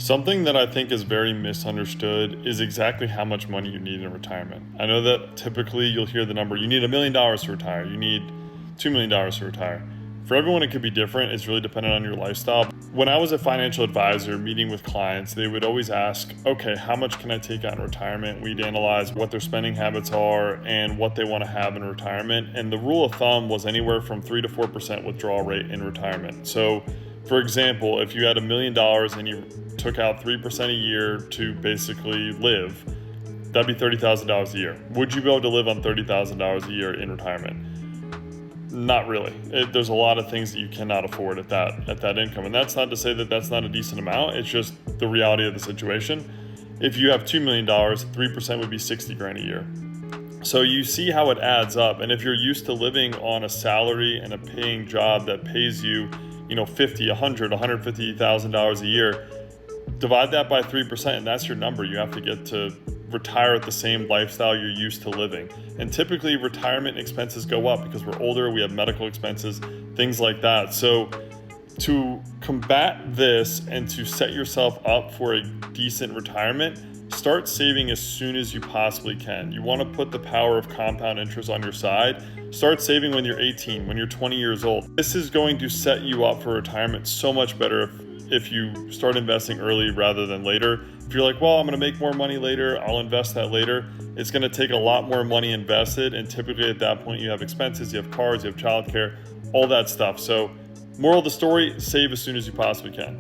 Something that I think is very misunderstood is exactly how much money you need in retirement. I know that typically you'll hear the number, you need $1 million to retire, you need $2 million to retire. For everyone, it could be different. It's really dependent on your lifestyle. When I was a financial advisor meeting with clients, they would always ask, okay, how much can I take out in retirement? We'd analyze what their spending habits are and what they want to have in retirement. And the rule of thumb was anywhere from 3 to 4% withdrawal rate in retirement. So, for example, if you had $1 million and you took out 3% a year to basically live, that'd be $30,000 a year. Would you be able to live on $30,000 a year in retirement? Not really. There's a lot of things that you cannot afford at that income. And that's not to say that that's not a decent amount. It's just the reality of the situation. If you have $2 million, 3% would be 60 grand a year. So you see how it adds up. And if you're used to living on a salary and a paying job that pays you, $50, $100, $150,000 a year, divide that by 3%, and that's your number. You have to get to retire at the same lifestyle you're used to living. And typically retirement expenses go up because we're older, we have medical expenses, things like that. So to combat this and to set yourself up for a decent retirement, start saving as soon as you possibly can. You want to put the power of compound interest on your side. Start saving when you're 18, when you're 20 years old. This is going to set you up for retirement so much better if you start investing early rather than later. If you're like, well, I'm going to make more money later, I'll invest that later, it's going to take a lot more money invested. And typically at that point, you have expenses, you have cars, you have childcare, all that stuff. So moral of the story, save as soon as you possibly can.